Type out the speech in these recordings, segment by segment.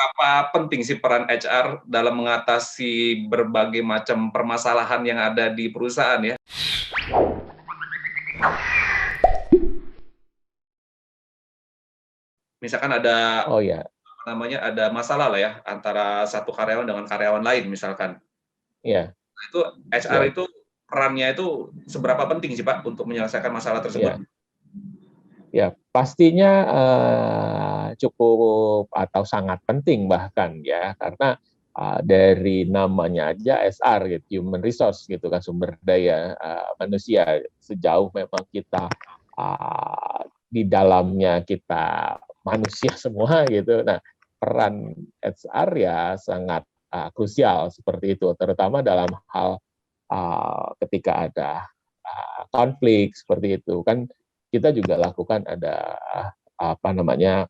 Apa penting sih peran HR dalam mengatasi berbagai macam permasalahan yang ada di perusahaan ya? Misalkan ada Oh ya, apa namanya, ada masalah lah ya antara satu karyawan dengan karyawan lain misalkan. ya, Nah, itu HR ya, itu perannya itu seberapa penting sih Pak untuk menyelesaikan masalah tersebut? ya, ya. Pastinya cukup atau sangat penting bahkan ya, karena dari namanya aja SR gitu, human resource gitu kan, sumber daya manusia. Sejauh memang kita di dalamnya kita manusia semua gitu. Nah, peran HR ya sangat krusial seperti itu, terutama dalam hal ketika ada konflik seperti itu kan, kita juga lakukan ada apa namanya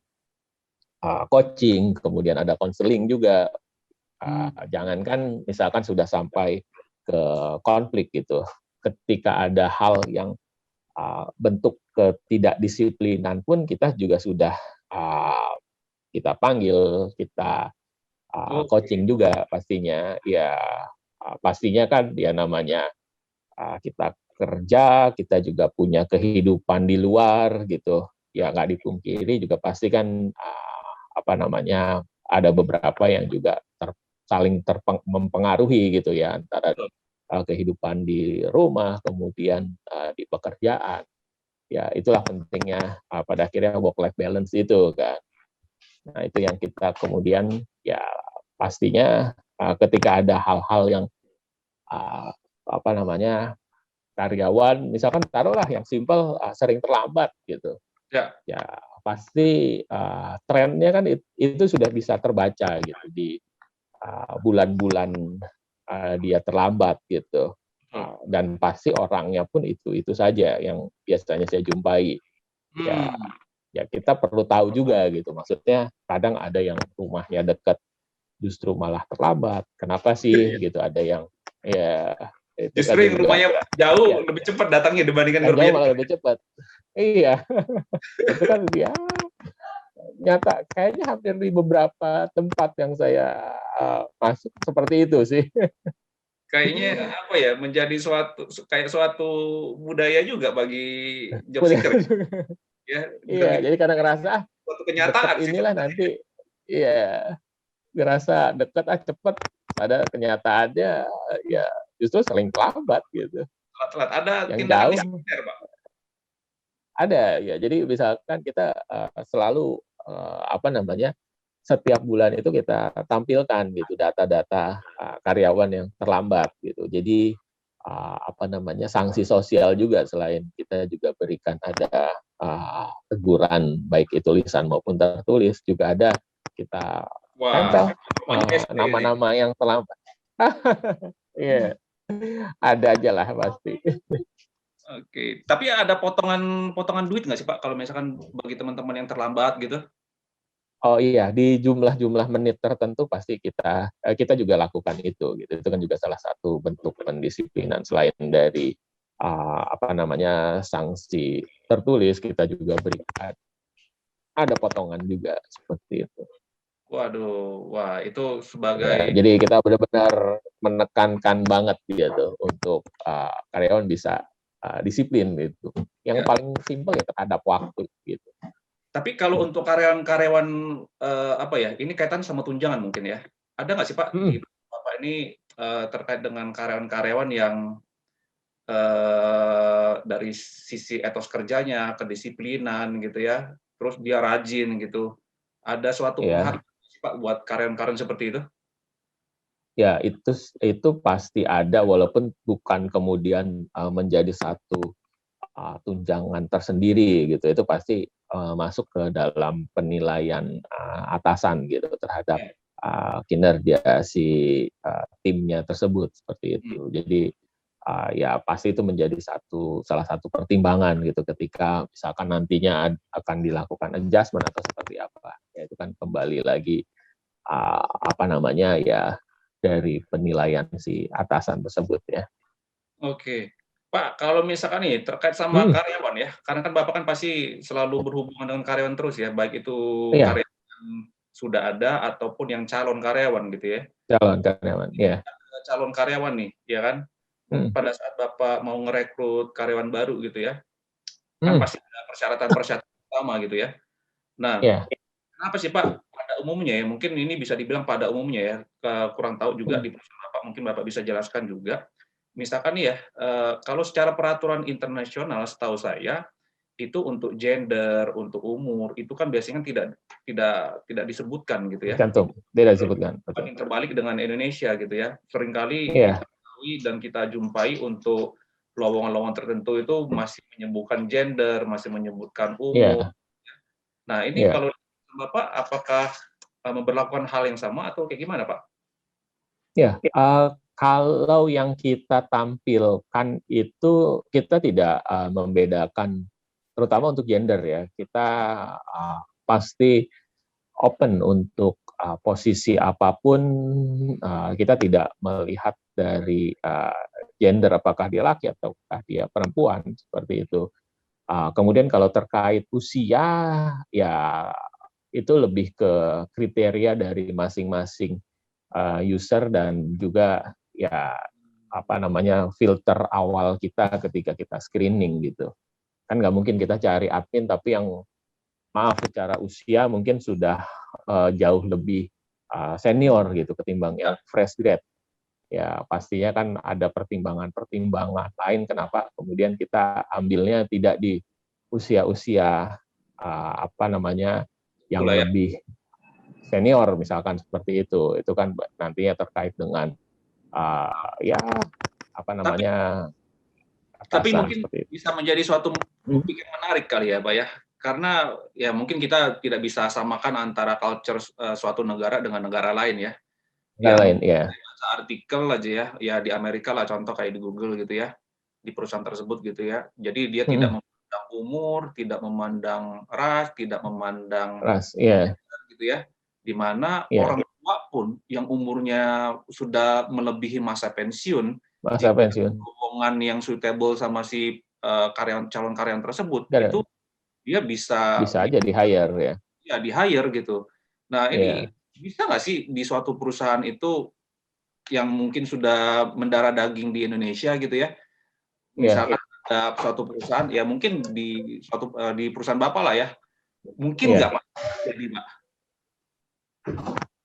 coaching, kemudian ada konseling juga. Jangankan misalkan sudah sampai ke konflik gitu, ketika ada hal yang bentuk ketidakdisiplinan pun kita juga sudah uh, kita panggil, kita Oke. coaching juga pastinya. Ya pastinya kan ya namanya kita kerja, kita juga punya kehidupan di luar gitu. Ya nggak dipungkiri juga pasti kan apa namanya ada beberapa yang juga saling mempengaruhi gitu ya, antara kehidupan di rumah, kemudian di pekerjaan. Ya itulah pentingnya pada akhirnya work life balance itu kan. Nah itu yang kita kemudian ya pastinya ketika ada hal-hal yang apa namanya karyawan misalkan taruhlah yang simpel sering terlambat gitu, Ya, ya pasti trennya kan itu sudah bisa terbaca gitu di bulan-bulan dia terlambat gitu. betul. Dan pasti orangnya pun itu saja yang biasanya saya jumpai. Ya Hmm. ya kita perlu tahu juga gitu, maksudnya kadang ada yang rumahnya dekat justru malah terlambat, kenapa sih gitu, ada yang ya itu kan Justru yang juga rumahnya jauh ya lebih cepat datangnya dibandingkan ke yang jauh rumahnya malah dekat. lebih cepat. Iya, itu kan dia nyata kayaknya hampir di beberapa tempat yang saya masuk seperti itu sih. Kayaknya apa ya, menjadi suatu budaya juga bagi job seeker ya, bukan Iya, jadi kadang ngerasa suatu deket kenyataan sih inilah sebenarnya. nanti, iya ngerasa deket cepet, pada kenyataannya ya justru sering terlambat gitu. Telat-telat, ada Yang tindakan jauh disipliner, Pak? ada ya, jadi misalkan kita selalu apa namanya setiap bulan itu kita tampilkan gitu data-data karyawan yang terlambat gitu. Jadi apa namanya sanksi sosial juga, selain kita juga berikan ada teguran baik itu lisan maupun tertulis, juga ada kita Wah, tempel namanya SP ini. nama-nama yang terlambat. Iya, yeah, ada aja lah pasti. Oke, tapi ada potongan potongan duit nggak sih, Pak, kalau misalkan bagi teman-teman yang terlambat gitu? Oh iya, di jumlah-jumlah menit tertentu pasti kita juga lakukan itu gitu. Itu kan juga salah satu bentuk pendisiplinan, selain dari apa namanya sanksi tertulis, kita juga berikan ada potongan juga seperti itu. Waduh, wah itu Ya, sebagai jadi kita benar-benar menekankan banget gitu untuk karyawan bisa disiplin gitu. Yang ya, paling simpel ya terhadap waktu gitu. tapi kalau untuk karyawan-karyawan, apa ya, ini kaitan sama tunjangan mungkin ya. Ada nggak sih, Pak, di Hmm, Bapak ini, terkait dengan karyawan-karyawan yang, dari sisi etos kerjanya, kedisiplinan gitu ya, terus dia rajin gitu. Ada suatu ya. penghargaan sih, Pak, buat karyawan-karyawan seperti itu? Ya, itu pasti ada, walaupun bukan kemudian menjadi satu tunjangan tersendiri gitu. Itu pasti masuk ke dalam penilaian atasan gitu terhadap Ya. kinerja si timnya tersebut seperti Mhm. itu. Jadi ya pasti itu menjadi salah satu pertimbangan gitu ketika misalkan nantinya akan dilakukan adjustment atau seperti apa. Ya itu kan kembali lagi apa namanya ya dari penilaian si atasan tersebut ya. Oke. Pak, kalau misalkan nih terkait sama Hmm, karyawan ya, karena kan Bapak kan pasti selalu berhubungan dengan karyawan terus ya, baik itu iya, karyawan sudah ada ataupun yang calon karyawan gitu ya. Calon karyawan, ya. Calon karyawan nih, ya kan? Pada saat Bapak mau ngerekrut karyawan baru gitu ya, kan pasti ada persyaratan-persyaratan utama gitu ya. Nah, kenapa sih Pak? Pada umumnya ya, mungkin ini bisa dibilang pada umumnya ya, kurang tahu juga di perusahaan Bapak, mungkin Bapak bisa jelaskan juga. Misalkan nih ya, kalau secara peraturan internasional setahu saya, itu untuk gender, untuk umur, itu kan biasanya tidak disebutkan gitu ya. Cantum, tidak disebutkan. Terbalik dengan Indonesia gitu ya. Seringkali Iya. kita ketahui dan kita jumpai untuk lowongan-lowongan tertentu itu masih menyebutkan gender, masih menyebutkan umur. Nah, ini kalau Bapak apakah memberlakukan hal yang sama atau kayak gimana, Pak? Ya, kalau yang kita tampilkan itu kita tidak membedakan, terutama untuk gender ya. Kita pasti open untuk posisi apapun. Kita tidak melihat dari gender, apakah dia laki ataukah dia perempuan, seperti itu. Kemudian kalau terkait usia, ya itu lebih ke kriteria dari masing-masing user dan juga ya filter awal kita ketika kita screening gitu. Kan nggak mungkin kita cari admin tapi yang secara usia mungkin sudah jauh lebih senior gitu ketimbang yang fresh grad. Ya pastinya kan ada pertimbangan-pertimbangan lain kenapa kemudian kita ambilnya tidak di usia-usia yang lebih senior misalkan seperti itu kan nantinya terkait dengan tapi mungkin bisa menjadi suatu topik yang menarik kali ya, Pak ya, karena ya mungkin kita tidak bisa samakan antara culture suatu negara dengan negara lain ya. Baca artikel aja ya di Amerika lah contoh kayak di Google gitu ya, di perusahaan tersebut gitu ya. Jadi dia tidak memandang umur, tidak memandang ras, tidak memandang gitu ya. Di mana orang tua pun yang umurnya sudah melebihi masa pensiun, lowongan yang suitable sama si calon karyawan tersebut itu dia bisa aja di hire ya. Ya di hire gitu. Nah ini bisa nggak sih di suatu perusahaan itu yang mungkin sudah mendarah daging di Indonesia gitu ya, misalkan ada suatu perusahaan ya mungkin di perusahaan Bapak lah ya, mungkin nggak Pak jadi Pak?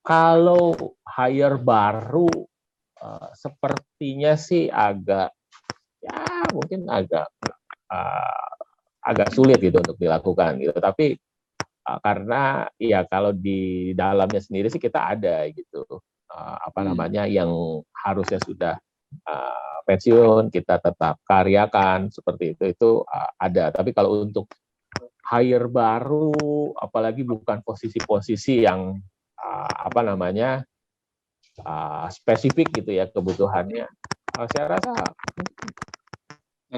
Kalau hire baru sepertinya sih mungkin agak sulit gitu untuk dilakukan gitu. Tapi karena ya kalau di dalamnya sendiri sih kita ada gitu yang harusnya sudah pensiun kita tetap karyakan seperti itu ada. Tapi kalau untuk hire baru apalagi bukan posisi-posisi yang spesifik gitu ya kebutuhannya, saya rasa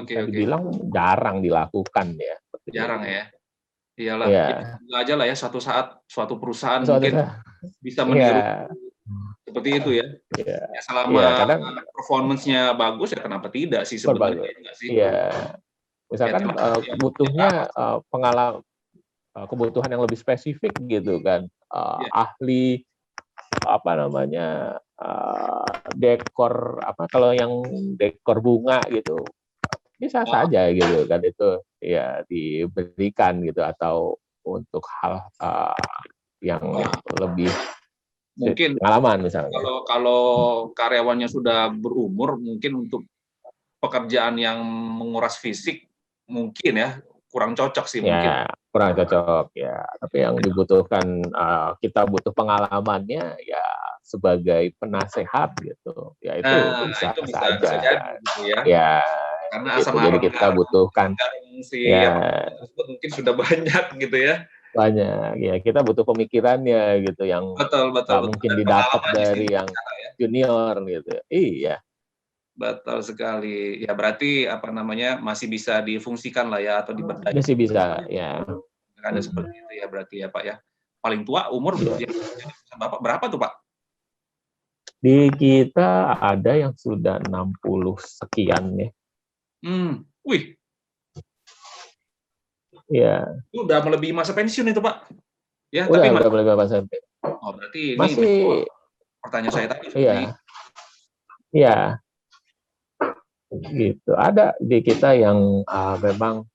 dibilang jarang dilakukan ya. Jarang ya. Iyalah, ya aja lah ya suatu saat suatu perusahaan mungkin bisa meniru seperti itu ya. Ya selama performance-nya bagus ya kenapa tidak sih sebenarnya? Iya. Misalkan butuhnya kebutuhan yang lebih spesifik gitu kan. Ahli dekor kalau yang dekor bunga gitu bisa saja gitu kan, itu ya diberikan gitu, atau untuk hal yang lebih mungkin pengalaman misalnya. Kalau karyawannya sudah berumur mungkin untuk pekerjaan yang menguras fisik mungkin ya kurang cocok sih mungkin. Kurang cocok ya. Tapi yang dibutuhkan kita butuh pengalamannya ya sebagai penasehat gitu. Ya itu bisa saja. Gitu ya. Ya. Karena gitu. Jadi kita butuhkan mungkin sudah banyak gitu ya. Banyak ya, kita butuh pemikirannya gitu yang betul, mungkin didapat dari yang junior gitu. Iya. Betul sekali. Ya berarti masih bisa difungsikan lah ya atau diberdaya. Masih bisa ya. Ada seperti itu ya berarti ya Pak ya. Paling tua umur Bapak berapa tuh Pak? Di kita ada yang sudah 60 sekian ya. Wih. Ya. Udah melebihi masa pensiun itu Pak. Ya, udah melebihi masa pensiun. Oh, berarti ini Masih, pertanyaan saya tadi seperti iya, iya, gitu. Ada di kita yang memang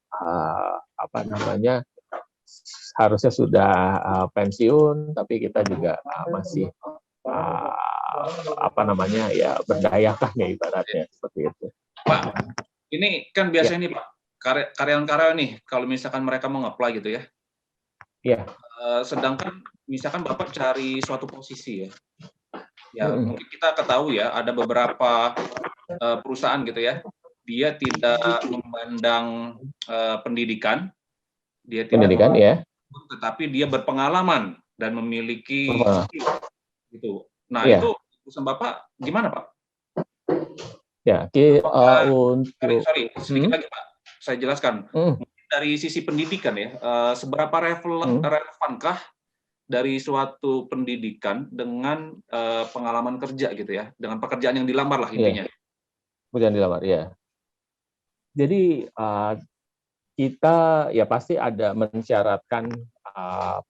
apa namanya harusnya sudah pensiun, tapi kita juga masih apa namanya ya berdayakan ya ibaratnya seperti itu. Pak, ini kan Ya, biasanya nih Pak, karyawan-karyawan nih, kalau misalkan mereka mau nge-apply gitu ya, ya, sedangkan misalkan Bapak cari suatu posisi ya, ya mm, mungkin kita ketahui ya, ada beberapa perusahaan gitu ya, dia tidak memandang pendidikan, dia tidak pendidikan ya. tetapi dia berpengalaman dan memiliki Apa? skill gitu. Nah, Ya, itu perusahaan Bapak gimana Pak? ya. Apakah Untuk sorry, sedikit lagi Pak, saya jelaskan. mm, Dari sisi pendidikan ya, seberapa mm, relevankah dari suatu pendidikan dengan pengalaman kerja gitu ya, dengan pekerjaan yang dilamar lah ya, intinya. kemudian dilamar ya. Jadi kita ya pasti ada mensyaratkan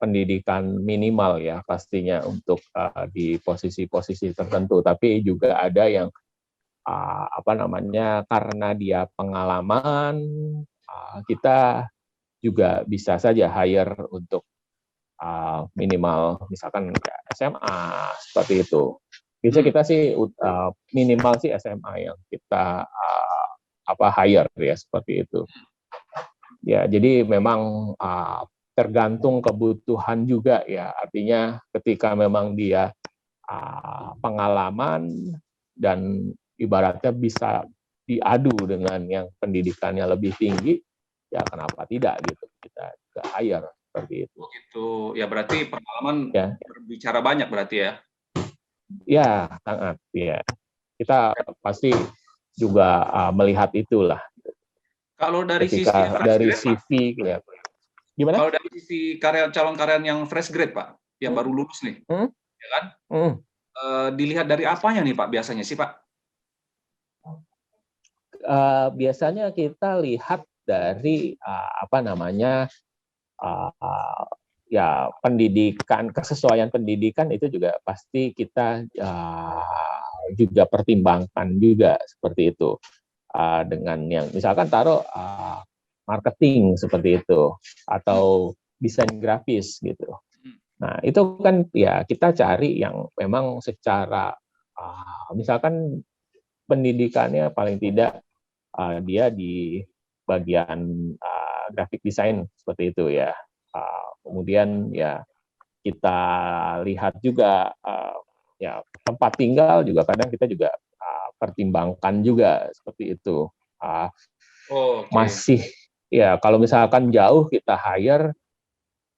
pendidikan minimal ya pastinya untuk di posisi-posisi tertentu. Tapi juga ada yang apa namanya karena dia pengalaman kita juga bisa saja hire untuk minimal misalkan ya, SMA seperti itu. Bisa kita sih minimal sih SMA yang kita apa hire ya seperti itu. Ya, jadi memang tergantung kebutuhan juga ya. Artinya ketika memang dia pengalaman dan ibaratnya bisa diadu dengan yang pendidikannya lebih tinggi, ya kenapa tidak gitu kita juga hire seperti itu. Oh gitu, ya berarti pengalaman Ya, berbicara banyak berarti ya. ya sangat ya. Kita pasti juga melihat itulah Kalau dari sisi ketika fresh dari grade Pak, CV ya. Gimana? kalau dari sisi calon karyawan yang fresh grade Pak, yang baru lulus nih, Hmm? ya kan? Hmm. Dilihat dari apanya nih Pak biasanya sih Pak? Biasanya kita lihat dari apa namanya ya pendidikan kesesuaian pendidikan itu juga pasti kita juga pertimbangkan juga seperti itu dengan yang misalkan taruh marketing seperti itu atau desain grafis gitu. Nah itu kan ya kita cari yang memang secara misalkan pendidikannya paling tidak dia di bagian graphic design seperti itu ya. Kemudian ya kita lihat juga ya tempat tinggal juga kadang kita juga pertimbangkan juga seperti itu. Oh, oke. Okay. Masih ya kalau misalkan jauh kita hire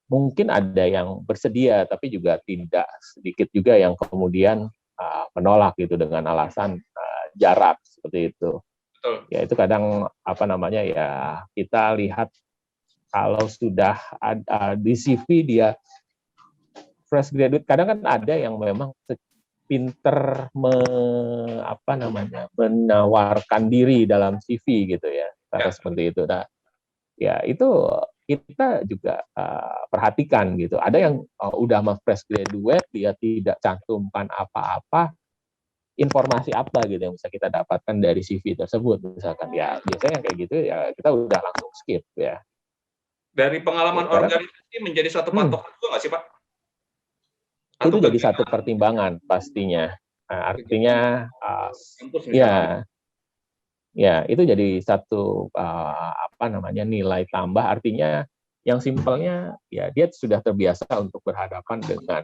mungkin ada yang bersedia tapi juga tidak sedikit juga yang kemudian menolak gitu dengan alasan jarak seperti itu. Betul. Ya itu kadang apa namanya ya kita lihat kalau sudah ada di CV dia fresh graduate kadang kan ada yang memang pinter apa namanya menawarkan diri dalam CV gitu ya cara Ya. seperti itu. Nah ya itu kita juga perhatikan gitu. Ada yang udah fresh graduate dia tidak cantumkan apa-apa informasi apa gitu yang bisa kita dapatkan dari CV tersebut misalkan ya biasanya yang kayak gitu ya kita udah langsung skip ya. Dari pengalaman Ya, karena organisasi menjadi suatu patokan juga nggak sih Pak? itu Atau jadi satu kegiatan pertimbangan pastinya. Nah, kegiatan artinya kampus misalkan? ya ya itu jadi satu apa namanya nilai tambah artinya yang simpelnya ya dia sudah terbiasa untuk berhadapan dengan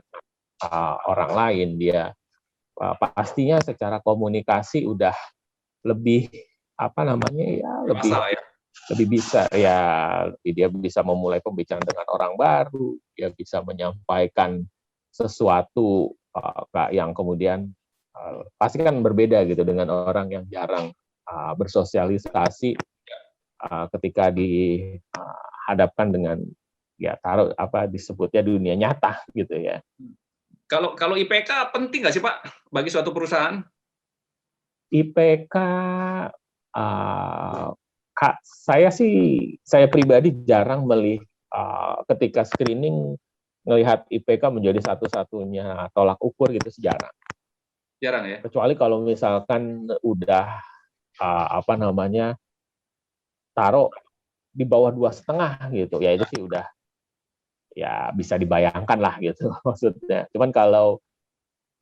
orang lain dia pastinya secara komunikasi udah lebih apa namanya ya Masalah ya. lebih bisa ya dia bisa memulai pembicaraan dengan orang baru dia bisa menyampaikan sesuatu yang kemudian pasti kan berbeda gitu dengan orang yang jarang bersosialisasi ketika dihadapkan dengan ya taruh apa disebutnya dunia nyata gitu ya. Kalau IPK penting nggak sih Pak bagi suatu perusahaan? IPK saya sih saya pribadi jarang ketika screening ngelihat IPK menjadi satu-satunya tolak ukur gitu sejarah. Jarang ya. Kecuali kalau misalkan udah taruh di bawah 2,5 gitu, ya itu sih udah ya bisa dibayangkan lah gitu maksudnya. Cuman kalau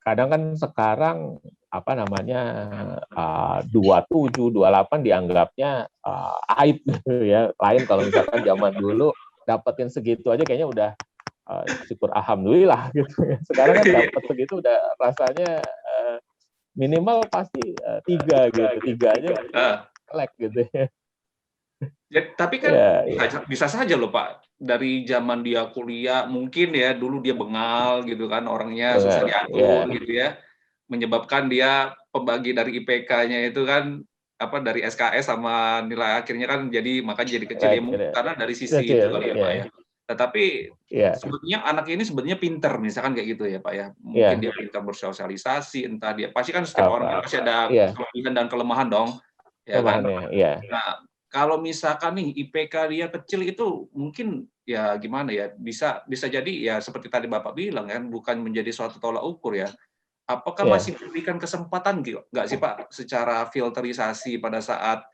kadang kan sekarang 27, 28 dianggapnya aib gitu ya. Lain kalau misalkan zaman dulu dapetin segitu aja kayaknya udah syukur alhamdulillah gitu ya. Sekarang kan dapat segitu udah rasanya minimal pasti 3 gitu. 3 aja jelek gitu ya. Ya, tapi kan Ya. bisa saja loh Pak, dari zaman dia kuliah mungkin ya dulu dia bengal gitu kan, orangnya susah diatur gitu ya, menyebabkan dia pembagi dari IPK-nya itu kan dari SKS sama nilai akhirnya kan makanya jadi kecil ya, mungkin karena dari sisi itu kali ya Pak ya. Tetapi sebetulnya anak ini sebenarnya pinter misalkan kayak gitu ya Pak ya, mungkin dia pintar bersosialisasi, entah dia pasti kan setiap orang pasti ada kelebihan dan kelemahan dong, ya kan. Nah, kalau misalkan nih IPK dia kecil itu mungkin ya gimana ya, bisa jadi ya seperti tadi Bapak bilang kan, bukan menjadi suatu tolak ukur ya. Apakah masih diberikan kesempatan nggak sih Pak, secara filterisasi pada saat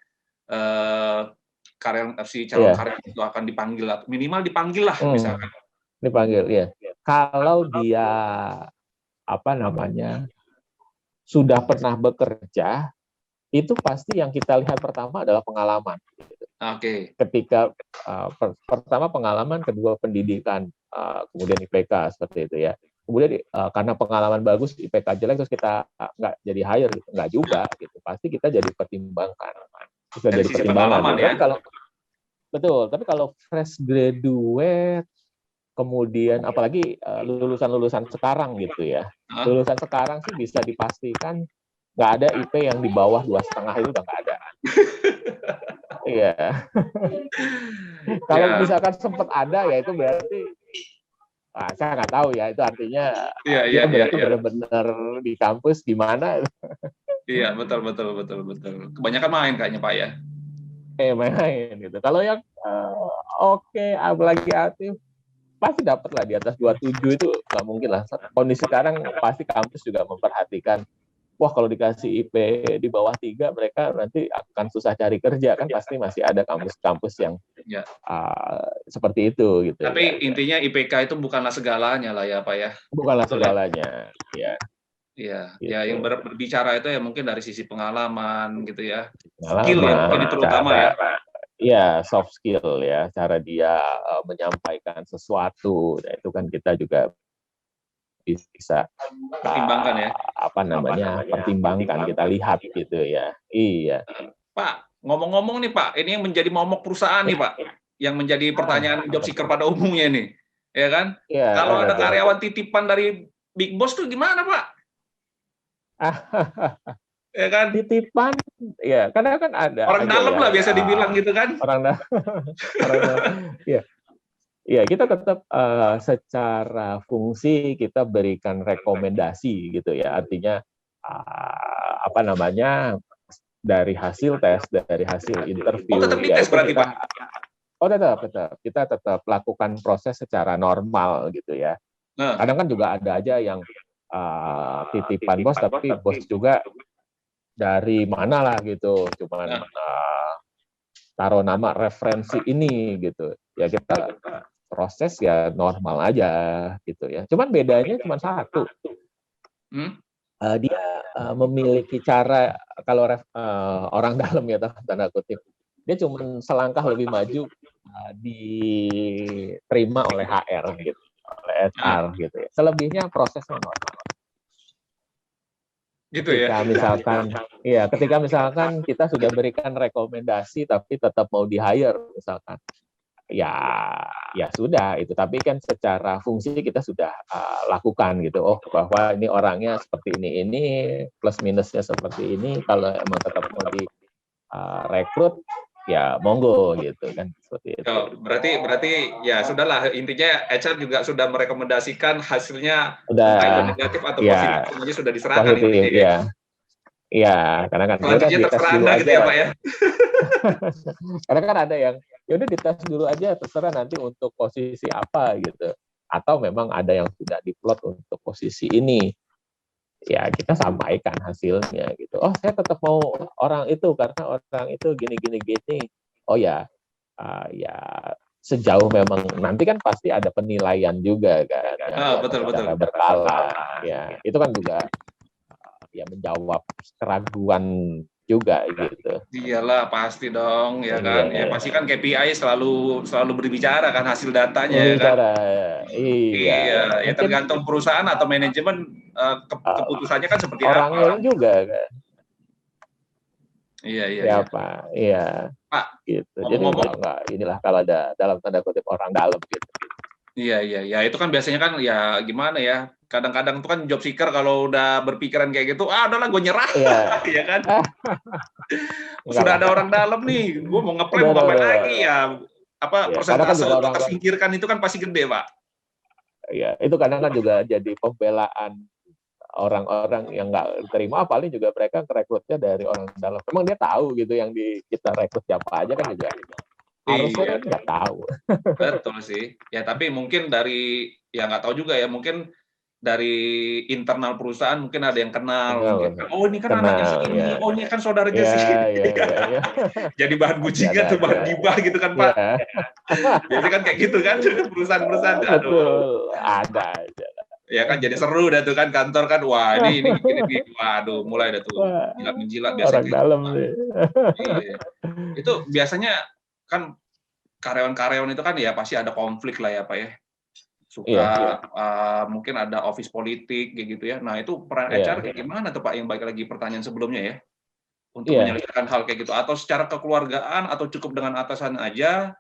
si calon karyawan itu akan dipanggil, minimal dipanggil lah misalkan. Dipanggil, ya. Kalau dia sudah pernah bekerja, itu pasti yang kita lihat pertama adalah pengalaman. Oke. Ketika pertama pengalaman, kedua pendidikan, kemudian IPK seperti itu ya. Kemudian karena pengalaman bagus, IPK jelek terus kita nggak jadi hire, gitu. Nggak juga gitu. Pasti kita jadi pertimbangkan. Bisa jadi pertimbangan. Ya? Betul. Tapi kalau fresh graduate, kemudian apalagi lulusan-lulusan sekarang gitu ya. Lulusan sekarang sih bisa dipastikan nggak ada IP yang di bawah 2,5 itu udah nggak ada. Iya. Kalau misalkan sempat ada ya itu berarti saya nggak tahu ya, itu artinya dia berarti benar-benar di kampus di mana. Iya, betul. Kebanyakan main kayaknya Pak ya. Main gitu. Kalau yang apalagi aktif pasti dapat lah di atas 27 itu nggak mungkin lah. Kondisi sekarang pasti kampus juga memperhatikan, wah kalau dikasih IP di bawah 3 mereka nanti akan susah cari kerja kan, pasti masih ada kampus-kampus yang seperti itu gitu. Tapi intinya IPK itu bukanlah segalanya lah ya Pak ya. Bukanlah segalanya, ya. Iya, ya yang berbicara itu ya mungkin dari sisi pengalaman gitu ya. Skill ya, ini terutama ya. Iya, soft skill ya, cara dia menyampaikan sesuatu. Nah, itu kan kita juga bisa pertimbangkan ya. Pertimbangkan, kita lihat gitu ya. Iya. Pak, ngomong-ngomong nih Pak, ini yang menjadi momok perusahaan nih Pak, yang menjadi pertanyaan job seeker pada umumnya nih, ya kan? Kalau ada karyawan titipan dari Big Boss tuh gimana Pak? Ya kan? Titipan, ya karena kan ada orang dalam lah biasa dibilang gitu kan. Orang dalam, ya kita tetap secara fungsi kita berikan rekomendasi gitu ya, artinya dari hasil tes, dari hasil interview. Tetap dites berarti Pak? Tetap. Kita tetap lakukan proses secara normal gitu ya. Kadang kan juga ada aja yang titipan bos, tapi bos juga dari mana lah gitu, cuman taruh nama referensi ini gitu. Ya kita proses ya normal aja gitu ya. Cuman bedanya cuma satu. Dia memiliki cara, kalau orang dalam ya tanda kutip, dia cuma selangkah lebih maju diterima oleh HR gitu, oleh HR gitu ya. Selebihnya prosesnya normal. Gitu ya. Ketika misalkan kita sudah berikan rekomendasi tapi tetap mau di-hire misalkan, ya sudah itu, tapi kan secara fungsi kita sudah lakukan gitu, bahwa ini orangnya seperti ini plus minusnya seperti ini, kalau emang tetap mau di rekrut ya monggo gitu kan, seperti itu. Berarti ya sudahlah, intinya HR juga sudah merekomendasikan, hasilnya udah negatif atau positif semuanya sudah diserahkan. Iya, karena kan udah dites dulu aja gitu ya Pak ya. Karena kan ada yang ya udah dites dulu aja, terserah nanti untuk posisi apa gitu. atau memang ada yang sudah diplot untuk posisi ini, ya kita sampaikan hasilnya gitu. Oh, saya tetap mau orang itu karena orang itu gini gini gini. Oh ya, ya sejauh memang nanti kan pasti ada penilaian juga kan, ya Betul betul. secara berkala. Ya itu kan juga ya menjawab keraguan juga gitu. Iyalah pasti dong ya kan. Ya Iya. pasti kan KPI selalu berbicara kan hasil datanya ya kan. Bicara, iya. Iya, ya Mungkin tergantung perusahaan atau manajemen keputusannya kan seperti orangnya apa. juga kan. Iya. Siapa? Iya. Pak, Gitu. Jadi ngomong-ngomong, enggak inilah kalau ada dalam tanda kutip orang dalam gitu. iya. Itu kan biasanya kan ya gimana ya. Kadang-kadang tuh kan job seeker kalau udah berpikiran kayak gitu, udahlah gue nyerah, Iya. ya kan. Enggak Sudah lah. ada orang dalam nih, gue mau ngeplay mau Udah. ngapain lagi ya. Apa Ya, karena kan persentase juga untuk orang, tersingkirkan itu kan pasti gede, Pak. ya itu kadang kan juga jadi pembelaan orang-orang yang nggak terima, paling juga mereka rekrutnya dari orang dalam. Memang dia tahu gitu yang kita rekrut siapa aja kan juga. Harusnya Iya, kan nggak tahu. betul sih. Ya tapi mungkin dari, ya nggak tahu juga ya, mungkin dari internal perusahaan mungkin ada yang kenal, mungkin, oh ini kan anaknya si Kenal, ini, ya. oh ini kan saudaranya si Ya. ini. Jadi bahan Pasti bujingan ada tuh, bahan aja. gibah gitu kan, Pak. Ya. Biasanya kan kayak gitu kan, perusahaan-perusahaan tuh, aduh. Betul, ada aja. Ya kan jadi seru dah tuh kan kantor kan, wah ini waduh mulai dah tuh Wah, jilat-menjilat biasanya orang kayak gitu, dalam Pak. nih. Iya. Itu biasanya kan karyawan-karyawan itu kan ya pasti ada konflik lah ya, Pak ya. Suka Iya. mungkin ada office politik kayak gitu ya. Nah, itu peran HR Iya. kayak gimana tuh, Pak, yang balik lagi pertanyaan sebelumnya ya, untuk Iya. menyelesaikan hal kayak gitu? Atau secara kekeluargaan atau cukup dengan atasan aja,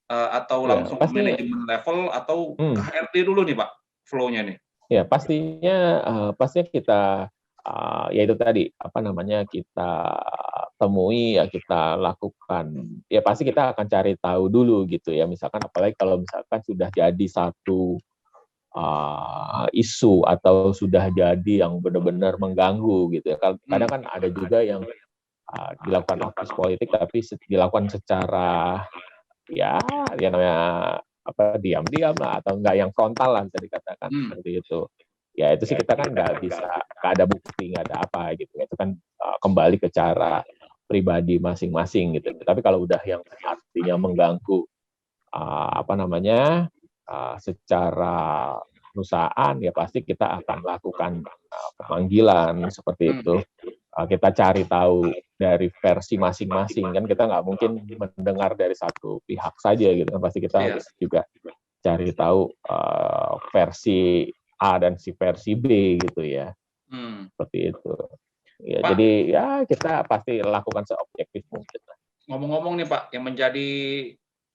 atau Iya, langsung ke pasti. manajemen level atau ke HRD dulu nih, Pak, flow-nya nih? Ya, pastinya kita ya itu tadi apa namanya kita temui, ya kita lakukan. Ya pasti kita akan cari tahu dulu gitu ya. Misalkan apalagi kalau misalkan sudah jadi satu isu atau sudah jadi yang benar-benar mengganggu gitu ya. Kadang kan ada juga yang dilakukan office politik tapi dilakukan secara ya namanya apa diam-diam lah atau enggak yang frontal lah bisa dikatakan seperti itu. Ya itu sih kita kan nggak ada bukti, nggak ada apa gitu. Itu kan kembali ke cara pribadi masing-masing gitu. Tapi kalau udah yang artinya mengganggu apa namanya secara perusahaan, ya pasti kita akan lakukan pemanggilan seperti itu. Kita cari tahu dari versi masing-masing, kan kita nggak mungkin mendengar dari satu pihak saja gitu kan, pasti kita harus juga cari tahu versi A dan si versi B gitu ya, seperti itu. Ya, Pak, jadi ya kita pasti lakukan seobjektif mungkin. Ngomong-ngomong nih Pak, yang menjadi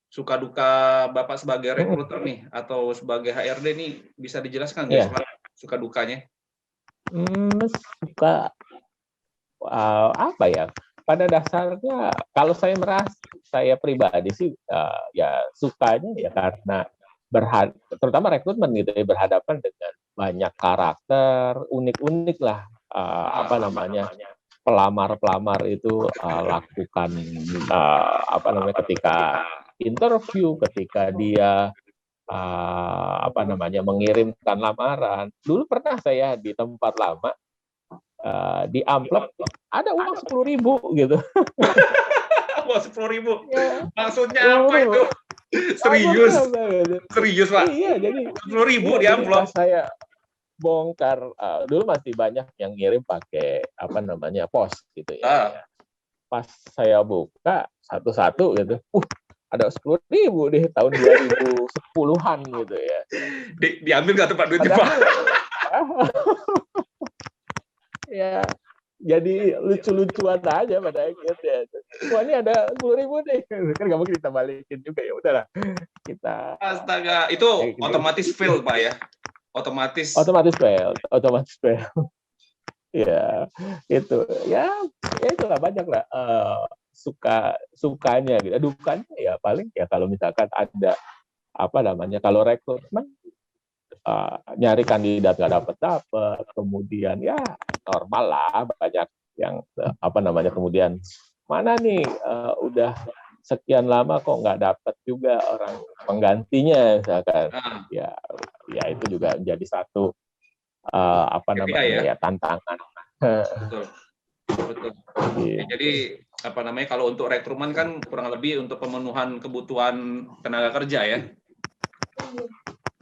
suka duka Bapak sebagai rekruter nih atau sebagai HRD nih, bisa dijelaskan nggak suka dukanya? Suka apa ya? Pada dasarnya kalau saya pribadi sih ya sukanya ya karena terutama rekrutmen gitu ya, berhadapan dengan banyak karakter unik-unik lah, apa namanya pelamar-pelamar itu lakukan apa namanya ketika interview, ketika dia apa namanya mengirimkan lamaran. Dulu pernah saya di tempat lama di amplop ada uang 10.000 gitu. Uang 10.000, maksudnya apa itu? Serius Pak? Iya, jadi 10.000 di amplop. Saya bongkar, dulu masih banyak yang ngirim pakai apa namanya pos gitu ya. Pas saya buka satu-satu gitu, ada 10.000 deh tahun 2010-an gitu ya. Diambil nggak tempat duitnya Pak? Ya, jadi lucu-lucuan aja pada akhirnya. Wah ini ada 10.000 deh, kan nggak mungkin kita balikin juga, ya udahlah kita. Astaga, itu otomatis fail Pak ya? Otomatis fail. Ya, itu ya itulah banyak lah sukanya gitu. Dukanya ya paling ya kalau misalkan ada apa namanya kalau rekrutmen nyari kandidat nggak dapat, kemudian ya normal lah banyak yang apa namanya kemudian mana nih udah sekian lama kok nggak dapat juga orang penggantinya misalkan, ya itu juga menjadi satu apa namanya ya tantangan. Betul. Ya, jadi apa namanya, kalau untuk rekrutmen kan kurang lebih untuk pemenuhan kebutuhan tenaga kerja ya.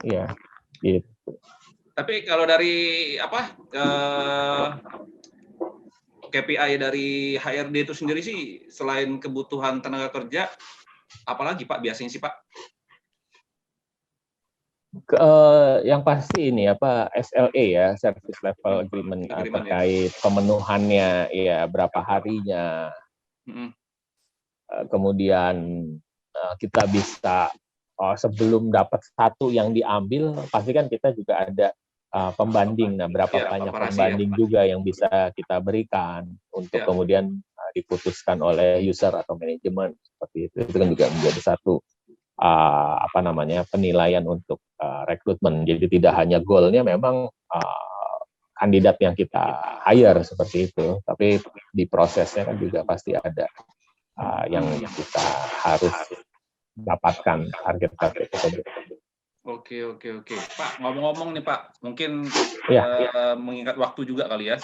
Iya, gitu. Tapi kalau dari apa KPI dari HRD itu sendiri sih, selain kebutuhan tenaga kerja, apalagi Pak biasanya sih Pak? Yang pasti ini apa SLA ya, Service Level Agreement, terkait pemenuhannya, ya berapa harinya. Kemudian kita bisa sebelum dapat satu yang diambil, pasti kan kita juga ada pembanding. Nah, berapa banyak pembanding juga yang bisa kita berikan untuk kemudian diputuskan oleh user atau manajemen seperti itu. Itu kan juga menjadi satu apa namanya penilaian untuk rekrutmen. Jadi tidak hanya goalnya memang kandidat yang kita hire seperti itu, tapi di prosesnya kan juga pasti ada yang kita harus dapatkan target-target tersebut. Oke. Pak, ngomong-ngomong nih Pak, mungkin mengingat waktu juga kali ya.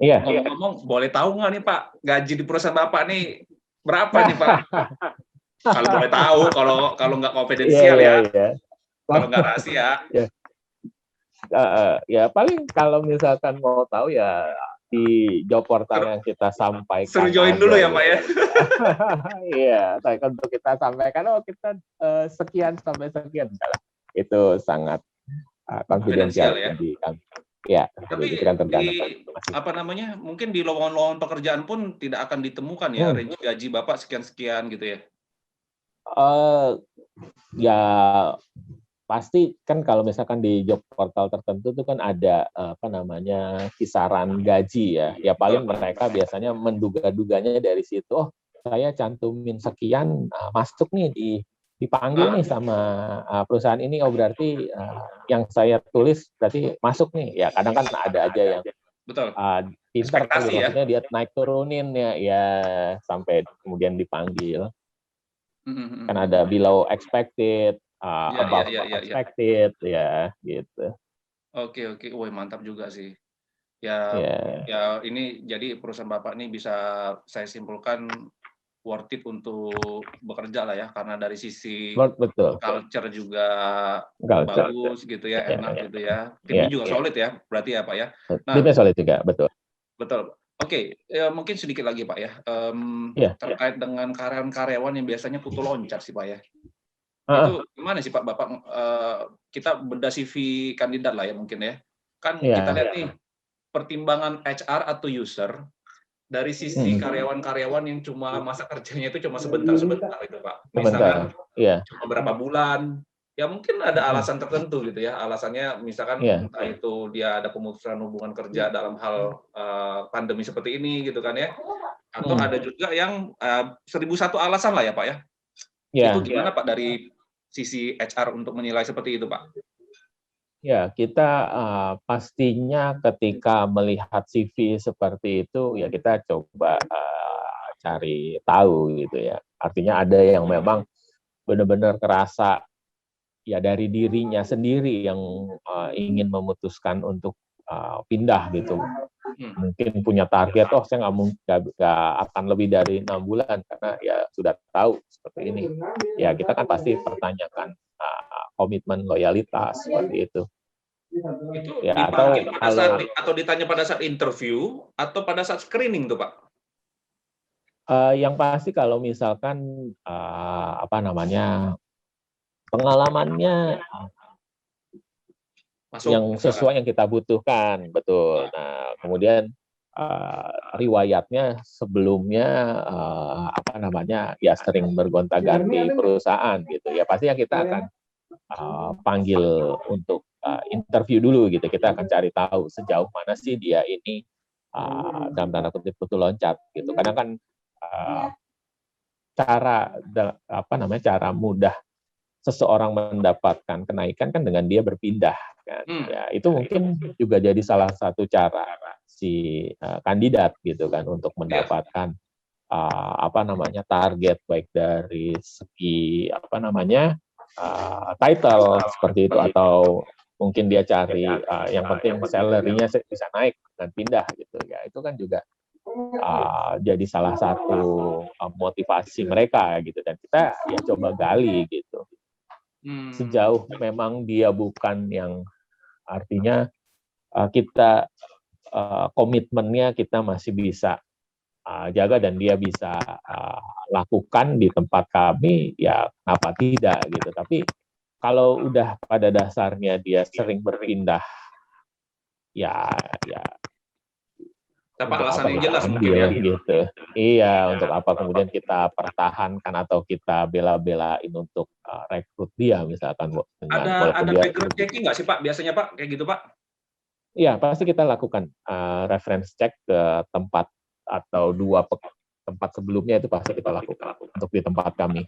Iya. Ngomong-ngomong, boleh tahu nggak nih Pak, gaji di perusahaan Bapak nih berapa nih Pak? Kalau boleh tahu, kalau nggak konfidensial ya. Kalau nggak rahasia. Ya paling kalau misalkan mau tahu ya di job portal yang kita sampaikan. Suruh join dulu ya Pak ya. Iya, untuk kita sampaikan, kita sekian sampai sekian, itu sangat konfidensial ya. Ya, tapi itu kan apa namanya, mungkin di lowongan pekerjaan pun tidak akan ditemukan ya range gaji Bapak sekian-sekian gitu ya? Ya pasti kan kalau misalkan di job portal tertentu itu kan ada apa namanya kisaran gaji ya. Ya paling mereka biasanya menduga-duganya dari situ. Oh, saya cantumin sekian, masuk nih dipanggil nih sama perusahaan ini. Oh berarti yang saya tulis berarti masuk nih. Ya kadang kan ada aja yang pintar, maksudnya dia naik turunin ya sampai kemudian dipanggil. Kan ada below expected, above expected, ya gitu. Oke, woi mantap juga sih. Ya ini jadi perusahaan Bapak ini bisa saya simpulkan worth it untuk bekerja lah ya, karena dari sisi culture juga bagus gitu ya, enak gitu ya. Timnya juga solid ya, berarti ya Pak ya. Timnya solid juga, betul. Oke, mungkin sedikit lagi Pak ya, terkait dengan karyawan-karyawan yang biasanya kutu loncat sih Pak ya. Itu gimana sih Pak Bapak, kita bedah CV kandidat lah ya mungkin ya. Kan kita lihat nih, pertimbangan HR atau user, dari sisi karyawan-karyawan yang cuma masa kerjanya itu cuma sebentar-sebentar itu Pak. Misalkan cuma berapa bulan, ya mungkin ada alasan tertentu gitu ya. Alasannya misalkan entah itu dia ada pemutusan hubungan kerja dalam hal pandemi seperti ini gitu kan ya. Atau ada juga yang 1001 alasan lah ya Pak ya. Itu gimana Pak dari sisi HR untuk menilai seperti itu Pak? Ya, kita pastinya ketika melihat CV seperti itu, ya kita coba cari tahu gitu ya. Artinya ada yang memang benar-benar kerasa ya dari dirinya sendiri yang ingin memutuskan untuk pindah gitu. Mungkin punya target, saya nggak akan lebih dari 6 bulan karena ya sudah tahu seperti ini. Ya kita kan pasti pertanyakan komitmen loyalitas seperti itu. Itu ya, dipanggil pada saat atau ditanya pada saat interview atau pada saat screening tuh Pak? Yang pasti kalau misalkan apa namanya pengalamannya yang sesuai yang kita butuhkan, betul. Nah, kemudian riwayatnya sebelumnya apa namanya ya sering bergonta-ganti perusahaan gitu ya, pasti yang kita akan panggil untuk interview dulu gitu. Kita akan cari tahu sejauh mana sih dia ini dalam tanda kutip kutu loncat gitu. Kadang kan cara mudah seseorang mendapatkan kenaikan kan dengan dia berpindah kan. Ya, itu mungkin juga jadi salah satu cara si kandidat gitu kan untuk mendapatkan target baik dari segi title seperti itu, atau mungkin dia cari yang penting salary-nya bisa naik dan pindah gitu ya, itu kan juga jadi salah satu motivasi mereka gitu, dan kita ya coba gali gitu. Sejauh memang dia bukan yang artinya kita komitmennya kita masih bisa jaga dan dia bisa lakukan di tempat kami, ya kenapa tidak gitu. Tapi kalau udah pada dasarnya dia sering berpindah, ya Dapat untuk alasan apa yang kita jelas mungkin ambil ya. gitu. Iya, untuk apa kemudian kita pertahankan atau kita bela-belain untuk rekrut dia misalkan dengan walaupun Ada dia background checking nggak sih Pak? Biasanya Pak kayak gitu Pak? Iya, pasti kita lakukan reference check ke tempat atau tempat sebelumnya, itu pasti kita lakukan untuk di tempat kami.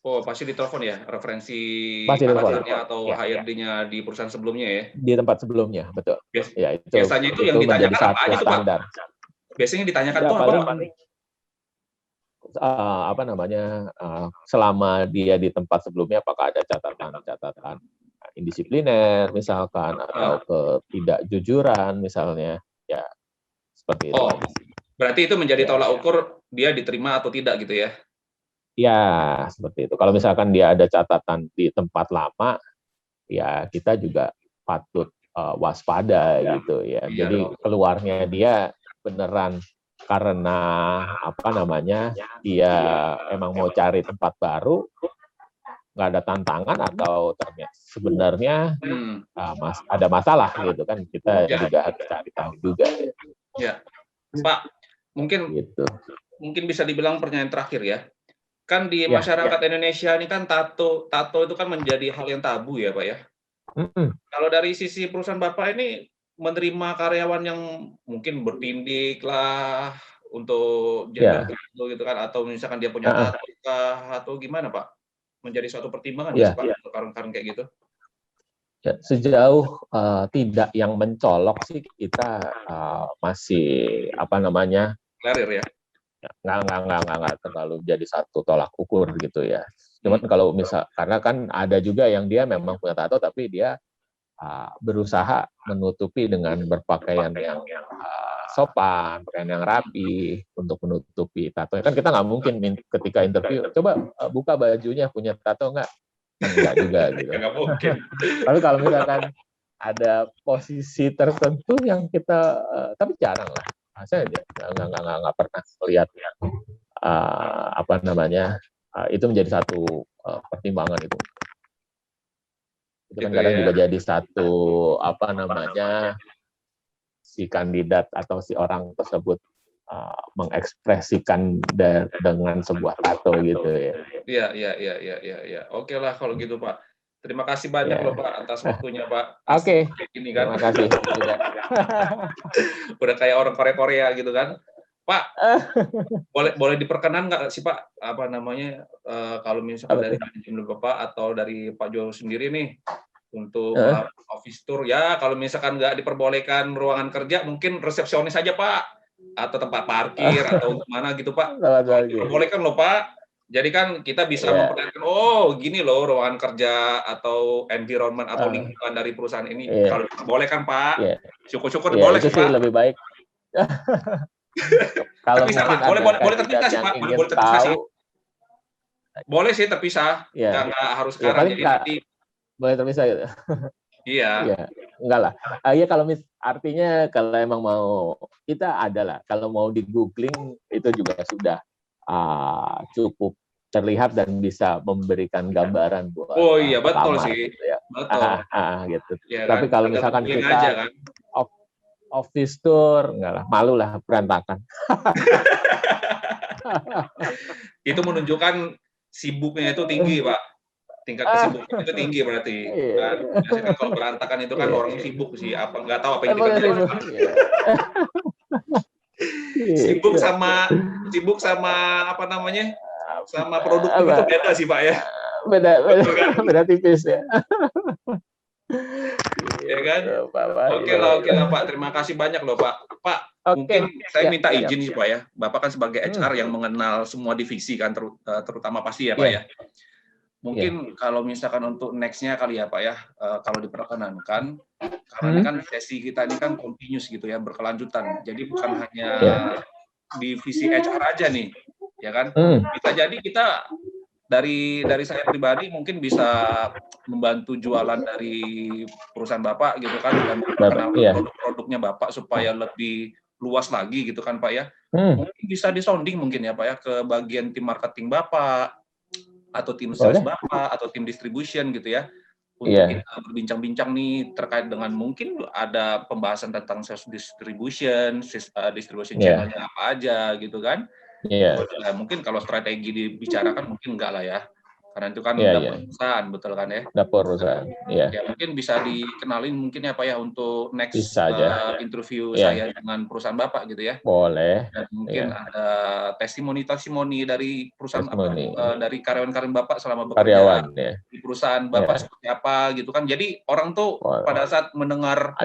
Oh, pasti ditelepon ya, referensi Pasti ditelepon. atasannya atau Ya. HRD-nya di perusahaan sebelumnya ya? Di tempat sebelumnya, betul. Ya, Biasanya itu yang menjadi ditanyakan apa satu aja tuh Pak? standar. Biasanya ditanyakan Ya, tuh apa? Selama dia di tempat sebelumnya apakah ada catatan indisipliner misalkan, atau ketidakjujuran misalnya, ya seperti itu. Oh, berarti itu menjadi tolak ukur dia diterima atau tidak gitu ya? Ya, seperti itu. Kalau misalkan dia ada catatan di tempat lama, ya kita juga patut waspada gitu ya. Jadi keluarnya dia beneran karena dia emang mau cari tempat baru, nggak ada tantangan, atau ternyata sebenarnya ada masalah gitu kan, kita juga harus cari tahu juga. Ya, Pak, mungkin bisa dibilang pertanyaan terakhir ya. Kan di masyarakat Indonesia ini kan tato itu kan menjadi hal yang tabu ya Pak ya. Kalau dari sisi perusahaan Bapak ini menerima karyawan yang mungkin bertindik lah untuk gender gitu kan, atau misalkan dia punya tato kah, atau gimana Pak? Menjadi suatu pertimbangan nggak sih Pak untuk karun-karun kayak gitu? Ya, sejauh tidak yang mencolok sih, kita masih clear ya. Nggak terlalu jadi satu tolak ukur gitu ya. Cuman kalau karena kan ada juga yang dia memang punya tato tapi dia berusaha menutupi dengan berpakaian yang sopan, pakaian yang rapi untuk menutupi tato. Kan kita nggak mungkin ketika interview, coba buka bajunya, punya tato nggak? Enggak juga gitu. Nggak mungkin. Tapi kalau misalkan ada posisi tertentu yang kita, tapi jarang lah. Saya nggak pernah melihat itu menjadi satu pertimbangan itu. Itu kan kadang juga jadi satu si kandidat atau si orang tersebut mengekspresikan dengan sebuah tato gitu ya. Iya. Oke lah kalau gitu Pak. Terima kasih banyak loh Pak atas waktunya Pak. Oke. Ini kan. Terima kasih juga. Udah kayak orang Korea gitu kan. Pak, boleh diperkenan nggak sih Pak kalau misalkan dari manajemen Bapak atau dari Pak Jo sendiri nih untuk office tour ya, kalau misalkan nggak diperbolehkan ruangan kerja, mungkin resepsionis saja Pak, atau tempat parkir atau mana gitu Pak. Diperbolehkan loh Pak. Jadi kan kita bisa memperlihatkan, oh gini loh ruangan kerja atau environment atau lingkungan dari perusahaan ini. Kalau boleh kan Pak, syukur-syukur boleh sih Pak. Lebih baik. Kalau terpisah Pak, boleh terpisah sih Pak, boleh terpisah sih. Boleh sih terpisah, nggak harus sekarang. Jadi nanti boleh terpisah gitu. Iya. Enggak lah. Iya, artinya kalau emang mau, kita ada lah. Kalau mau di googling itu juga sudah cukup terlihat dan bisa memberikan gambaran buat. Oh iya betul sih. Gitu ya. Betul. Gitu. Ya, tapi kan? Kalau misalkan kita aja, kan? office tour, enggak lah, malu lah, berantakan. Itu menunjukkan sibuknya itu tinggi Pak. Tingkat kesibukan itu tinggi berarti. Kan? Biasanya kan kalau berantakan itu kan orangnya sibuk sih, nggak tahu apa yang dikerjain. Sibuk sama sama produktif itu beda sih Pak ya. Beda tipis ya. Ya kan? Oke lah Pak. Terima kasih banyak loh Pak. Pak, Mungkin saya Ya, minta siap. izin sih Pak ya. Bapak kan sebagai HR yang mengenal semua divisi kan, terutama pasti ya Pak ya. Mungkin kalau misalkan untuk next-nya kali ya Pak ya, kalau diperkenankan, karena ini kan sesi kita ini kan continuous gitu ya, berkelanjutan. Jadi bukan hanya divisi HR aja nih, ya kan? Bisa jadi kita dari saya pribadi mungkin bisa membantu jualan dari perusahaan Bapak gitu kan, dan memperkenalkan produk-produknya Bapak supaya lebih luas lagi gitu kan Pak ya. Mungkin bisa disounding mungkin ya Pak ya ke bagian tim marketing Bapak, atau tim sales Bapak, atau tim distribution gitu ya, untuk kita berbincang-bincang nih terkait dengan mungkin ada pembahasan tentang sales distribution, distribution channel-nya apa aja gitu kan. Ya, mungkin kalau strategi dibicarakan mungkin enggak lah ya, karena itu kan dapur perusahaan, betul kan ya? Dapur perusahaan, Ya mungkin bisa dikenalin mungkin ya Pak ya untuk next interview saya dengan perusahaan Bapak gitu ya. Boleh. Dan mungkin ada testimoni dari perusahaan dari karyawan-karyawan Bapak selama bekerja di perusahaan Bapak seperti apa gitu kan. Jadi orang tuh pada saat mendengar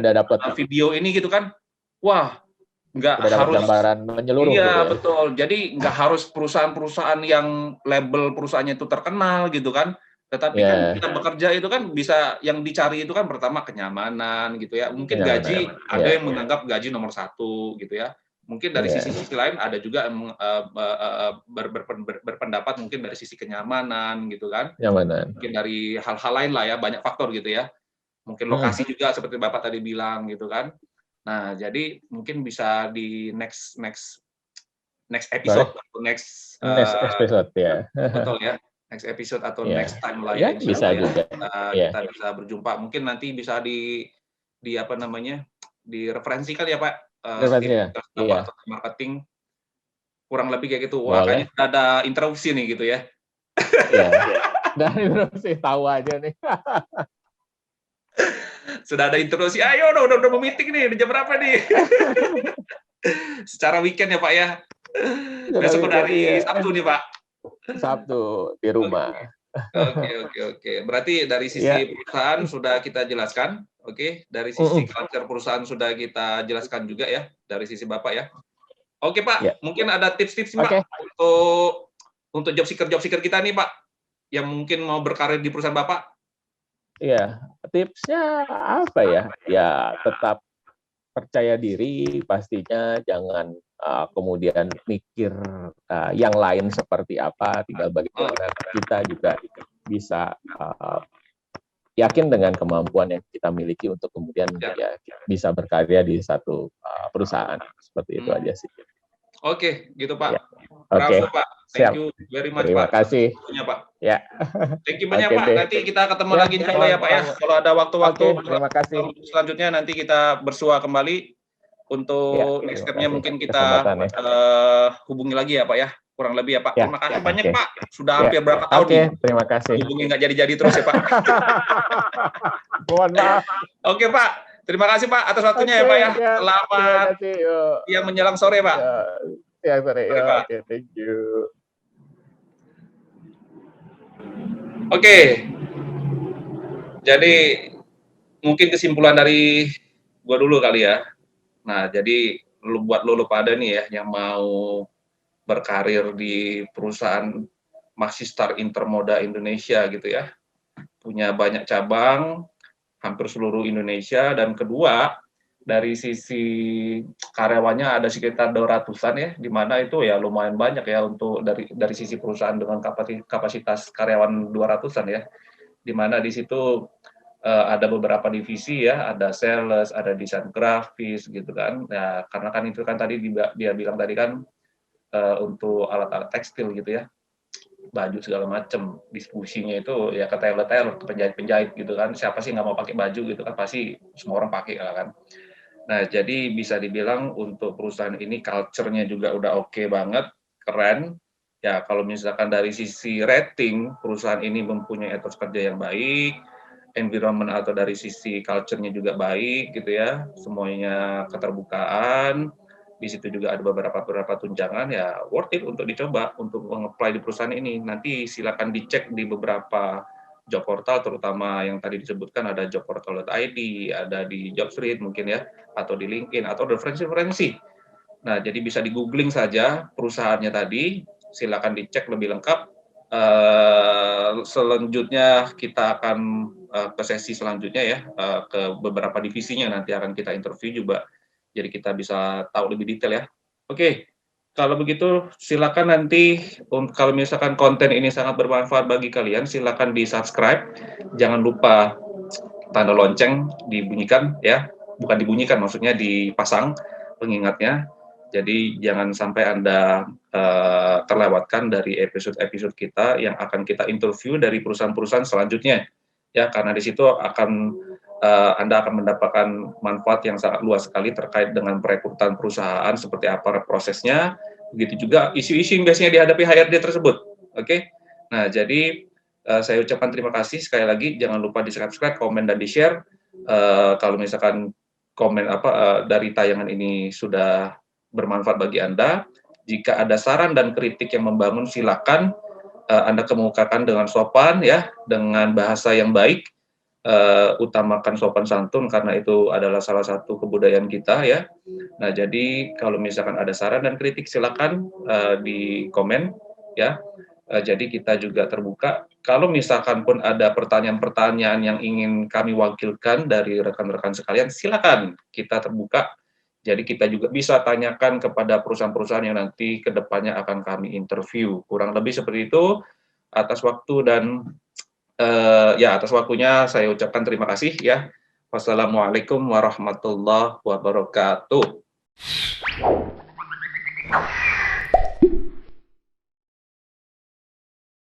video ini gitu kan, wah, nggak harus gambaran menyeluruh. Iya betul. Jadi nggak harus perusahaan-perusahaan yang label perusahaannya itu terkenal gitu kan. Tetapi kan kita bekerja itu kan bisa, yang dicari itu kan pertama kenyamanan gitu ya. Mungkin gaji, ada yang menganggap gaji nomor 1 gitu ya. Mungkin dari sisi lain ada juga yang berpendapat mungkin dari sisi kenyamanan gitu kan. Mungkin dari hal-hal lain lah ya, banyak faktor gitu ya. Mungkin lokasi juga seperti Bapak tadi bilang gitu kan. Nah, jadi mungkin bisa di next episode atau next episode ya. Betul ya. Next episode atau next time lah ya, bisa juga. Kita bisa berjumpa. Mungkin nanti bisa di apa namanya, direferensikan ya Pak, atau marketing kurang lebih kayak gitu. Wah, kayaknya sudah ada interupsi nih gitu ya. Dari interupsi tahu aja nih. Sudah ada interupsi. Ayo udah mau meeting nih, jam berapa nih? Secara weekend ya Pak ya. Besok udah hari Sabtu nih Pak. Sabtu di rumah. Oke. Berarti dari sisi perusahaan sudah kita jelaskan, oke. Dari sisi culture perusahaan sudah kita jelaskan juga ya, dari sisi Bapak ya. Oke Pak, mungkin ada tips-tips Pak untuk job seeker kita nih Pak, yang mungkin mau berkarir di perusahaan Bapak. Iya, tipsnya apa ya? Ya tetap percaya diri pastinya, jangan kemudian mikir yang lain seperti apa, tinggal bagaimana kita juga bisa yakin dengan kemampuan yang kita miliki untuk kemudian bisa berkarya di satu perusahaan. Seperti itu aja sih. Oke, gitu Pak. Oke, Pak. Thank you very much Terima Pak. kasih. Pak. Ya. Thank you banyak Pak. Nanti kita ketemu lagi insya Allah ya Pak ya. Kalau ada waktu-waktu terima kasih. Selanjutnya nanti kita bersua kembali untuk next step-nya, mungkin kita hubungi lagi ya Pak ya. Kurang lebih ya Pak. Terima kasih banyak Pak. Sudah hampir berapa tahun nih? Terima kasih. Hubungi nggak jadi-jadi terus ya Pak. Mohon maaf. Oke Pak. Terima kasih Pak atas waktunya ya Pak ya. Selamat siang menjelang sore Pak. Siang sore. Pak. Oke, thank you. Oke. Jadi mungkin kesimpulan dari gua dulu kali ya. Nah, jadi buat lo pada nih ya yang mau berkarir di perusahaan Maxistar Intermoda Indonesia gitu ya. Punya banyak cabang hampir seluruh Indonesia, dan kedua dari sisi karyawannya ada sekitar 200-an ya, di mana itu ya lumayan banyak ya untuk dari sisi perusahaan dengan kapasitas karyawan 200-an ya. Di mana di situ ada beberapa divisi ya, ada sales, ada desain grafis gitu kan. Nah, karena kan itu kan tadi dia bilang tadi kan untuk alat-alat tekstil gitu ya, baju segala macam, distribusinya itu ya ke tailor-tailor, ke penjahit-penjahit gitu kan. Siapa sih nggak mau pakai baju gitu kan, pasti semua orang pakai kan. Nah, jadi bisa dibilang untuk perusahaan ini culture-nya juga udah oke banget, keren. Ya, kalau misalkan dari sisi rating, perusahaan ini mempunyai etos kerja yang baik, environment atau dari sisi culture-nya juga baik gitu ya, semuanya keterbukaan, di situ juga ada beberapa tunjangan, ya worth it untuk dicoba untuk meng-apply di perusahaan ini. Nanti silakan dicek di beberapa job portal, terutama yang tadi disebutkan, ada jobportal.id, ada di Jobstreet mungkin ya, atau di LinkedIn, atau referensi-referensi Nah, jadi bisa di-googling saja perusahaannya tadi, silakan dicek lebih lengkap. Selanjutnya kita akan ke sesi selanjutnya ya, ke beberapa divisinya nanti akan kita interview juga, jadi kita bisa tahu lebih detail ya. Oke, kalau begitu silakan nanti kalau misalkan konten ini sangat bermanfaat bagi kalian, silakan di-subscribe, jangan lupa tanda lonceng dibunyikan ya, bukan dibunyikan maksudnya dipasang pengingatnya. Jadi jangan sampai Anda terlewatkan dari episode-episode kita yang akan kita interview dari perusahaan-perusahaan selanjutnya. Ya, karena di situ Anda akan mendapatkan manfaat yang sangat luas sekali terkait dengan perekrutan perusahaan, seperti apa prosesnya, begitu juga isu-isu yang biasanya dihadapi HRD tersebut. Oke. Nah, jadi saya ucapkan terima kasih sekali lagi. Jangan lupa di-subscribe, komen, dan di-share. Kalau misalkan komen dari tayangan ini sudah bermanfaat bagi Anda. Jika ada saran dan kritik yang membangun, silakan Anda kemukakan dengan sopan ya, dengan bahasa yang baik. Utamakan sopan santun karena itu adalah salah satu kebudayaan kita ya. Nah, jadi kalau misalkan ada saran dan kritik silakan di komen ya. Jadi kita juga terbuka. Kalau misalkan pun ada pertanyaan-pertanyaan yang ingin kami wakilkan dari rekan-rekan sekalian, silakan, kita terbuka. Jadi kita juga bisa tanyakan kepada perusahaan-perusahaan yang nanti ke depannya akan kami interview. Kurang lebih seperti itu. Atas waktu dan atas waktunya saya ucapkan terima kasih ya. Wassalamualaikum warahmatullahi wabarakatuh.